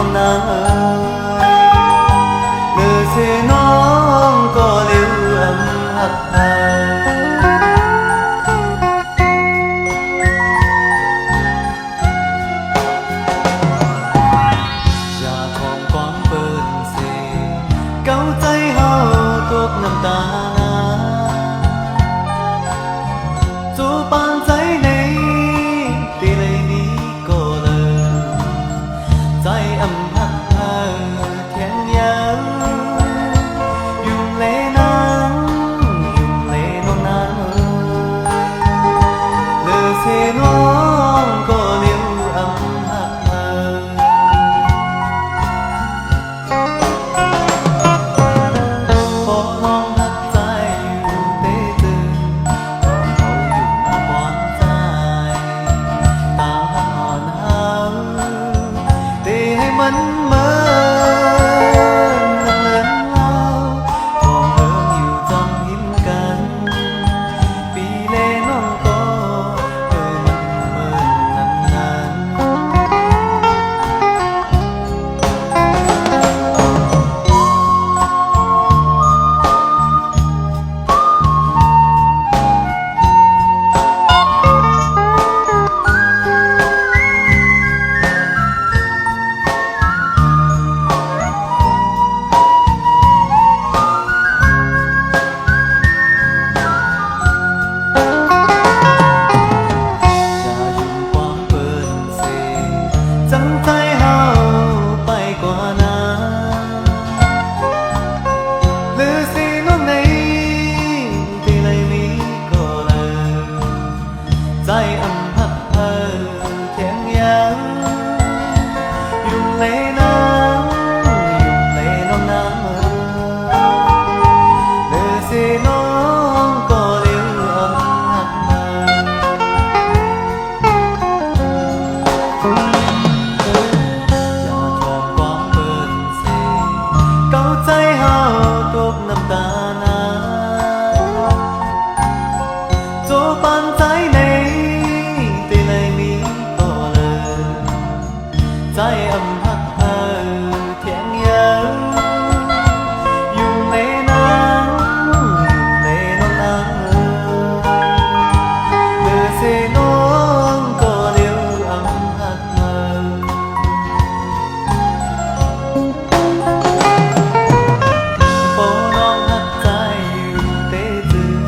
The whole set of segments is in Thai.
องนางเมื่อเสียน้องก็เลี้ยวหักหาอย่าทองความเปิดเสียเก้าใจเฮาตกน้ำตาจูปานใจในตีเลยนี้ก็เลยใจอำหักเธอแทงยาวอยู่เลน้ำอยู่เลน้องน้ำเลือเสียน้องก็เลี้ยวอำหักเธอพอน้องหักใจอยู่เต้ตื่นเขาอยู่บอนใจตาอ่อนหาเต้ให้มันเหมือนเรามองเอิงอยู่จำหิมกันปีเลน้องก็มันเหมือนนั้น อย่ายุ่งความเปิดเสียจังใจเฮาไปกว่านั้นหรือสิน้องในที่ไหนมีก็เลยใจอำหักเธอแข็งยังอยู่เลน้ำอยู่เลน้องน้ำหรือสิน้องก็เลี้ยวอำหักเธอ อย่าทองความเปิดเสียเก้าใจเฮาตกน้ำตาหนาโจปานใจในที่ไหนมีก็เลยใจอำหักเธอเทียงยังอยู่ในน้ำอยู่ในน้องน้ำเมื่อเสียน้องก็เลี้ยวอำหักเธอ พอน้องหักใจอยู่เต้ตื่น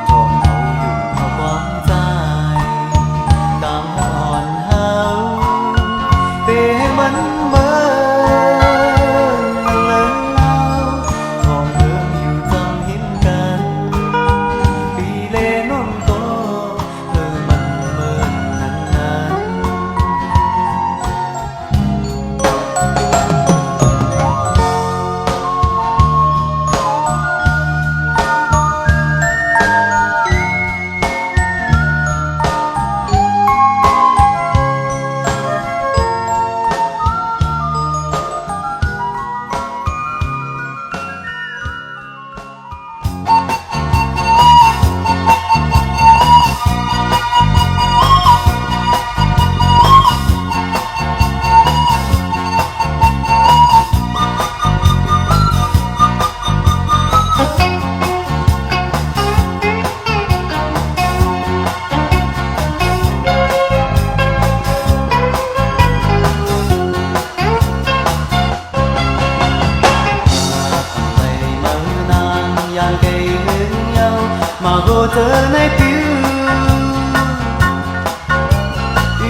ชมเขาอยู่เอาความใจตามอ่อนเฮาเต้มันเหมือนเลยเล่าของเดิมอยู่จำเห็นกันปีเลน้องโตมันเหมือนนั้น mà vô thơ nay phiêu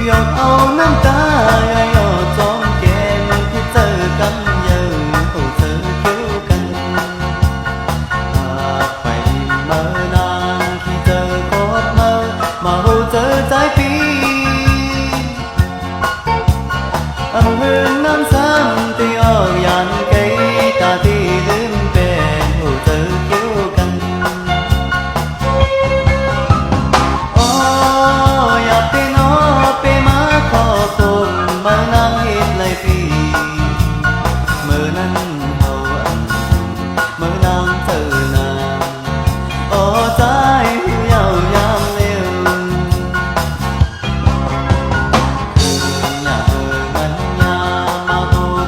giọt âu năm ta ai ở trong kèm khi tơ cắm nhờ hồ thơ kêu canh phải mơ nàng khi tơ có mơ mà hồ thơ trái phiêu âm hương năm sáng thì ở dàn cây ta thì đêm về hồ thơ kêu canh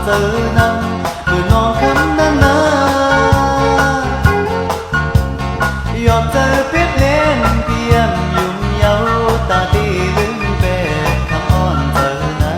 เจอนำมือนองคำนั้นนาหยอดเจอเพียบเล่นเพียมยุ่มเยาตาตีลืมเป็นคำอ้อนเจอนา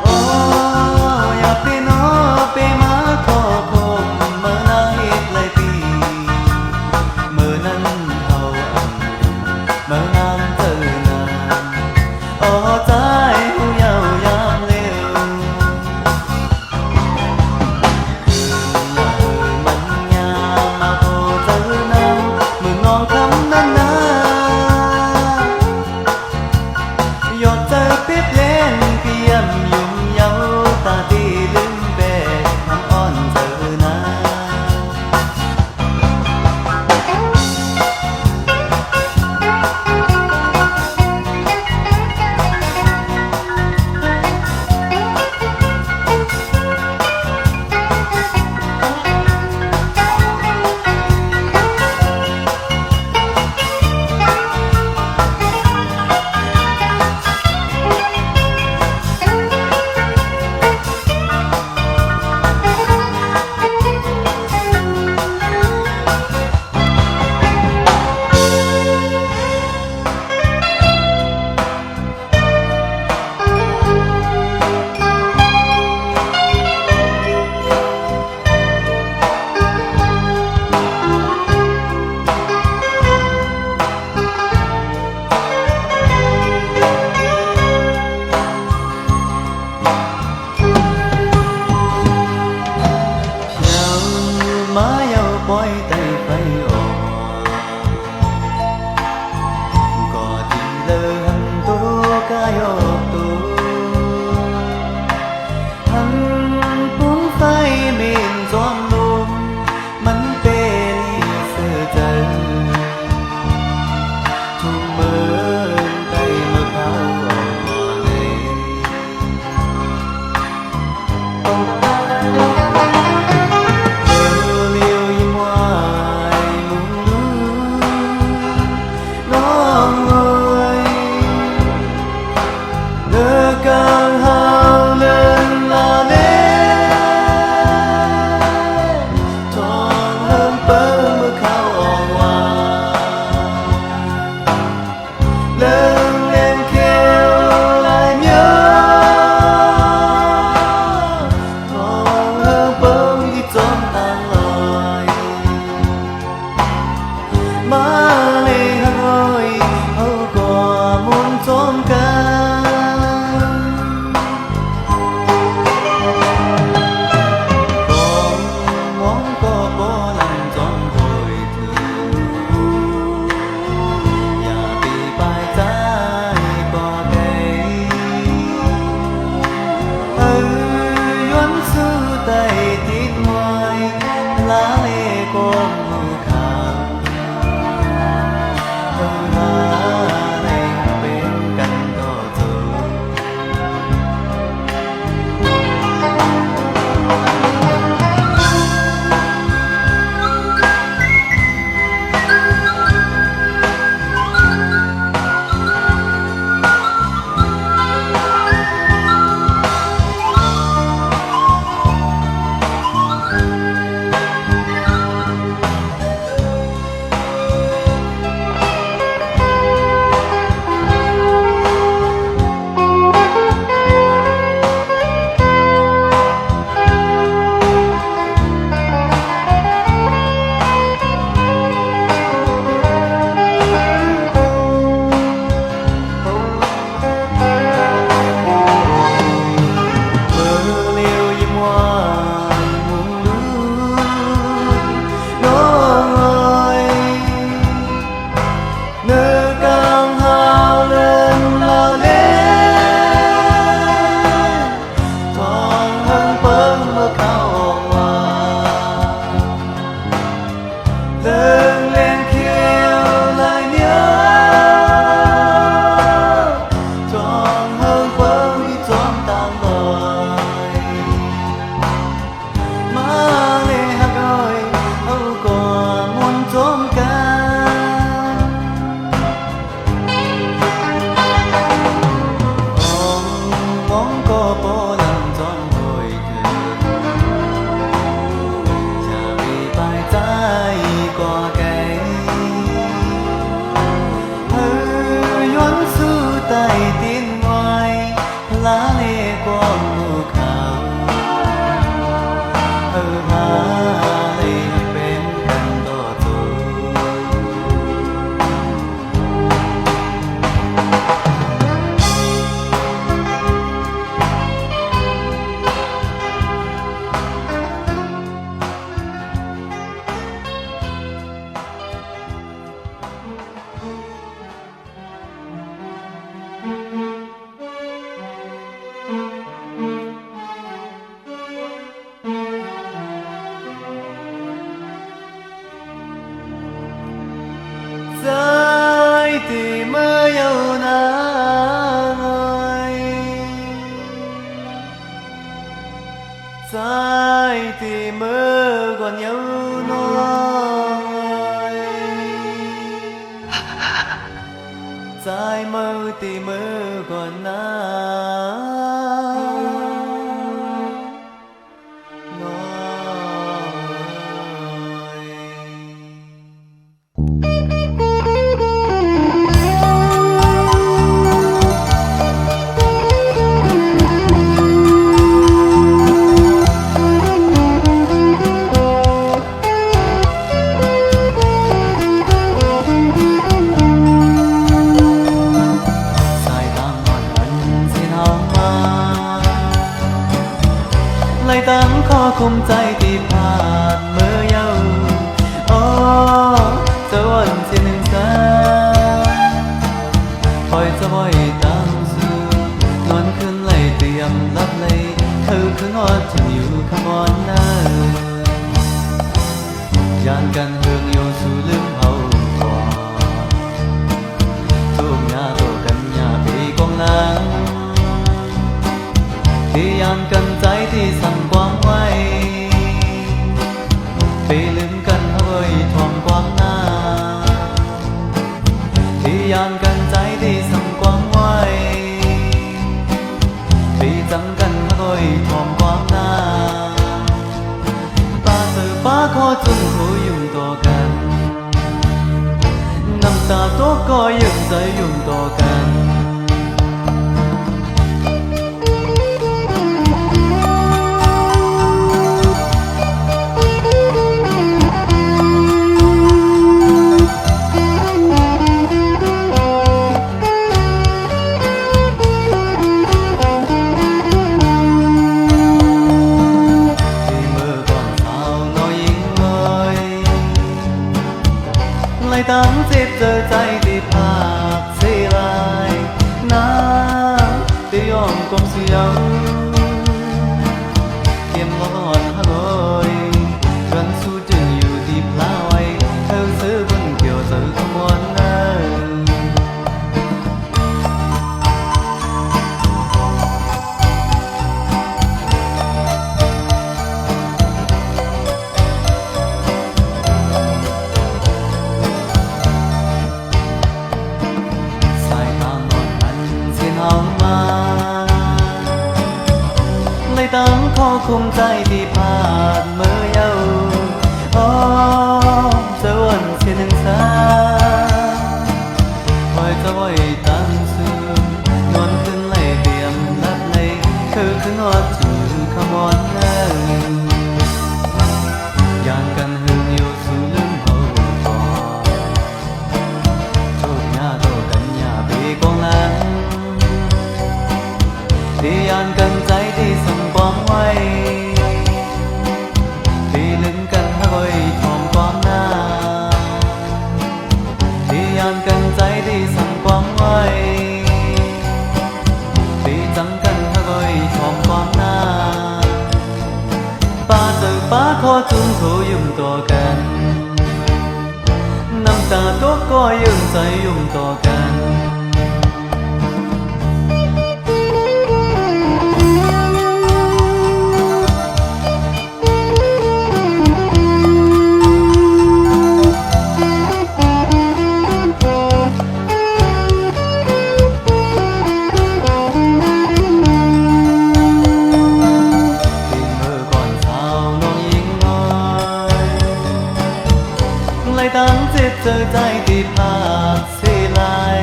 โอ้อยากเป็นน้อเป็นมาขอพบเมื่อนางเอกเลยปีเมื่อนั้นเอาอันเมื่อนางเจอนางโอ้ใจหูยาวยามเร็วมันยามมาโอเจอนางเมื่อน้องคำนั้นนาหยดเจอเปียบเล่นเพียมยุ่มเยาตาดีลืมเบกคำอ้อนเจอนา má dâu bói tay phải ồ có đi lơ hằng tô cái ồ tô hằng cũng phải mình gió lùmมันเป็นเสื้อใจทุกเมื่อใดเมื่อเขาเลย càng hào lên là đêm thoáng hơn bơ mưa khao ồn ào lần em kêu lại nhớ thoáng hơn bơ đi trốn tan lời má lê Hà Nội hầu quả muốn trốn ca trái thì mơ còn nhau nói trái mơ thì mơ cònไล่ตั้งข้อคุมใจที่ผ่านเมื่อเยาว์โอ้จะวันที่หนึ่งแสนคอยจะบ่อยตั้งซื่อนอนขึ้นไล่เตรียมรับเลยเธอคือนอนที่อยู่ขมอนหน้ายานกันเฮืองโยสู่ลืมเอาก่อนทุกยาโตกันยาปีกองหลังที่ยานกันใจที่สั่งกว้างไว้ไปลืมกันเอาไว้ทองกว้างหน้าที่ยานกันใจที่สั่งกว้างไว้ไปจำกันเอาไว้ทองกว้างหน้าป้าเสือป้าขอจุนหูยุ่งต่อกันน้ำตาตัวก็ยังใจยุ่งต่อกันตั้งจิตเจอใจที่ภาคเสียลายน้ำที่ยอมกลมเสียวเก็บร้อนหอยกันสู้จึงอยู่ที่พลาไว้เธอซื้อบนเกี่ยวเจอขมวนเนตั้งข้อคุมใจที่ผ่านเมื่อเยาว์โอ้จะวันที่หนึ่งแสนคอยจะไว้ตั้งซื่อนอนขึ้นไล่เตรียมรับเลยคือขึ้นนอดจือขมอนเนยานกันหึงอยู่สู่ลืมเอาก่อนโชคยาโตกันยาปีกองหลังที่ยานกันใจที่สั่งความไว้ที่ลืมกันให้ไว้ทองความหน้าที่ยานกันใจที่สั่งความไว้ที่จำกันให้ไว้ทองความหน้าป้าเจอป้าขอจุนโถยุ่งต่อกันน้ำตาตัวก็ยุ่งใจยุ่งต่อกันตั้งจิตเจอใจที่ภาคเสียลาย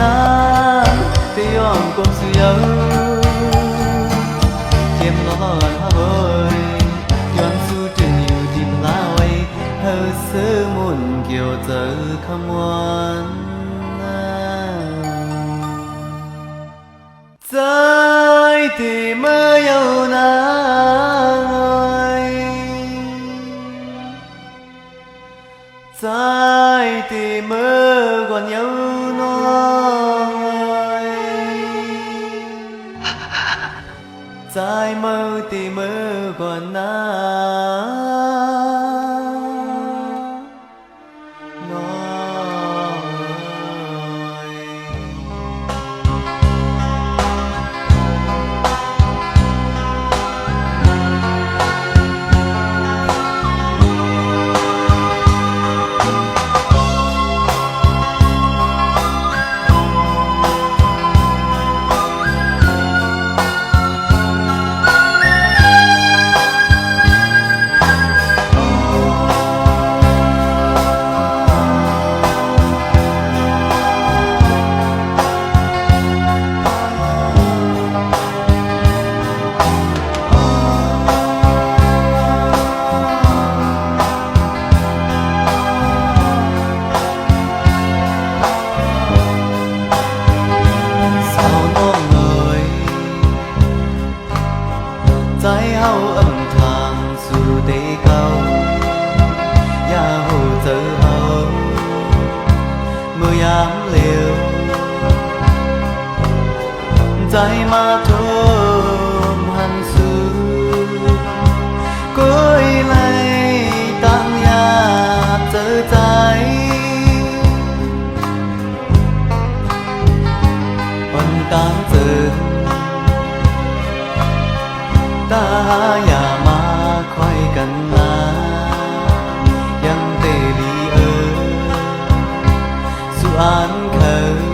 น้ำที่ยอมกลมเสียวเก็บร้อนหอยย้อนสู้จึงอยู่ที่พลาไว้เธอซื้อมุนเกี่ยวเจอขมวนใจที่เมื่อยาวนานtrái tim mơ còn nhau nói trái mơ thì mơ còn nói ใจมาโทมหันสู่ก้อยไหลตั้งอยากเจอใจวันตามเจอตาอย่ามาคอยกันนายังเตลีสุอานเคย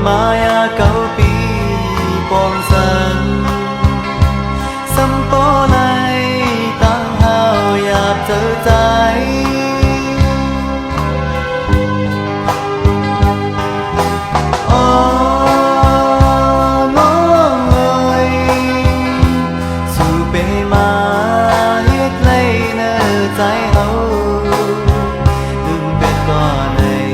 มายาเก่าปีปองสันสัมปอไหลตั้งเฮาอยากเจอใจอ๋อน้องเอ๋ยสู่เปมาเฮ็ดไรเนอใจเฮาลืมเป็ดก่อนเลย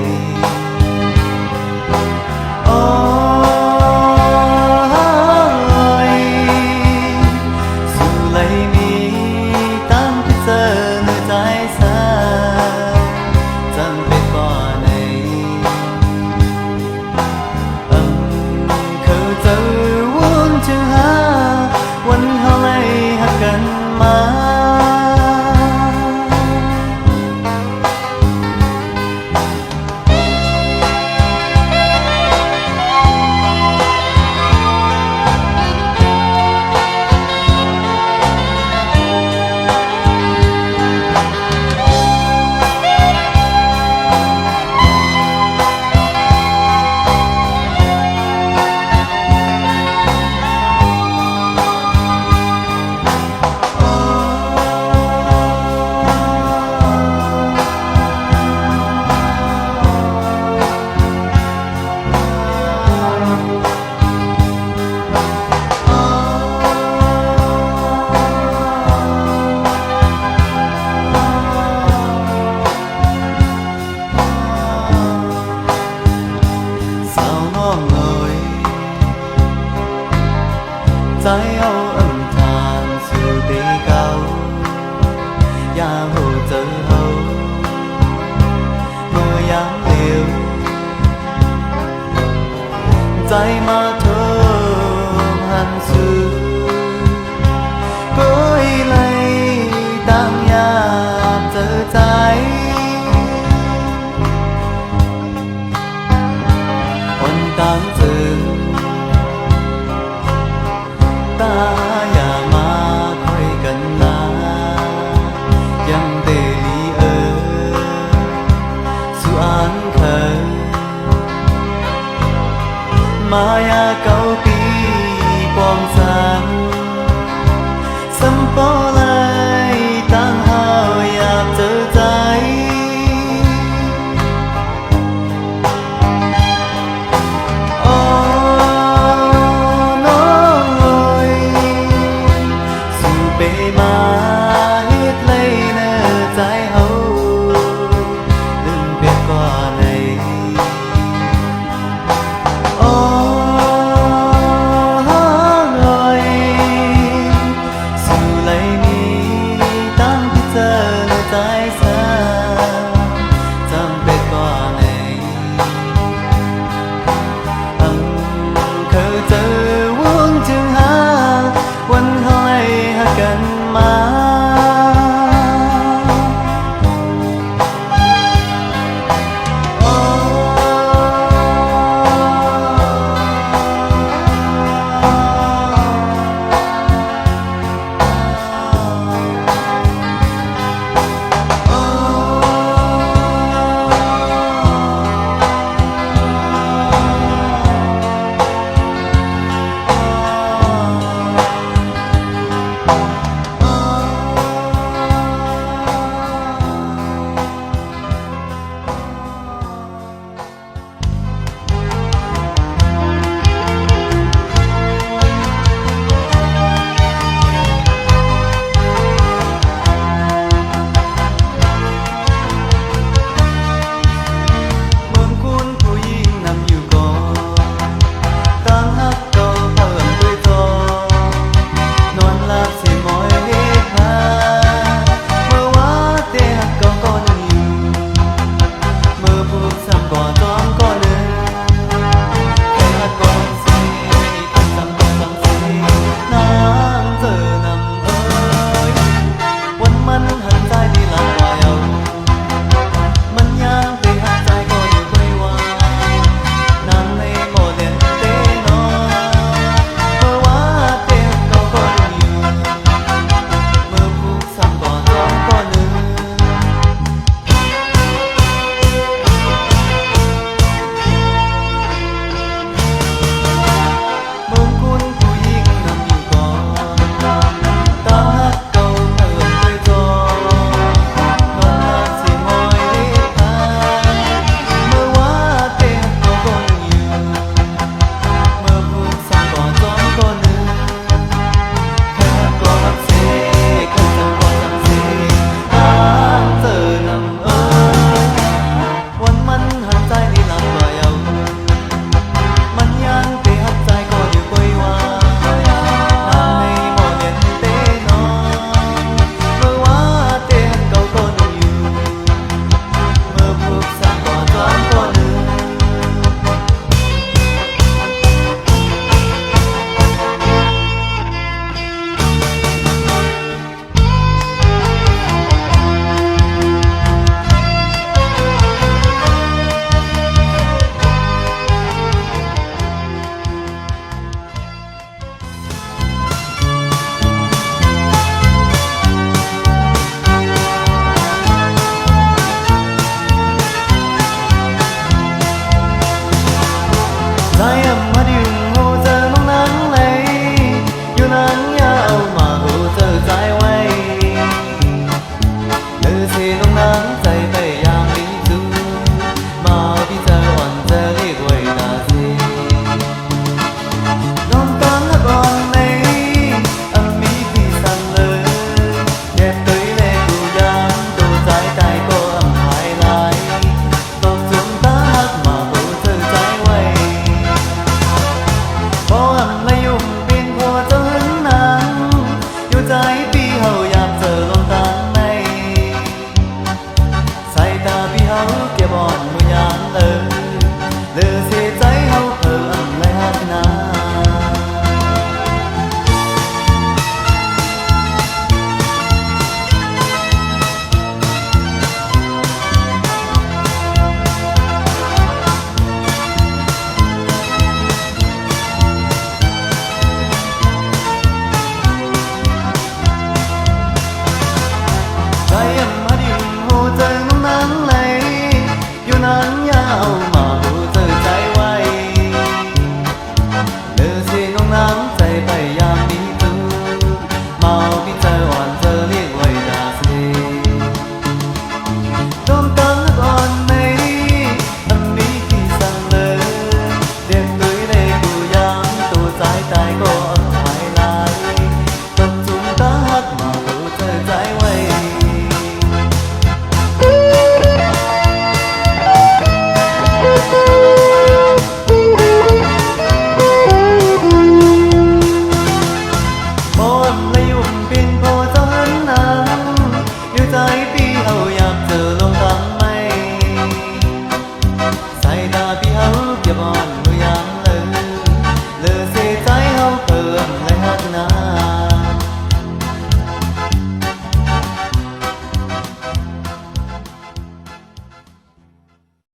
ใจเอาâm thànสู่ตีเก่าอย่าหูเจอเฮาเมื่อยามเดียวใจมาเธอหันสู่ก้อยไหลตั้งอยากเจอใจวันต่างเจอตาอย่ามาคอยกันนายังเตลีสุอานเคยมายาเก่าปีปองสา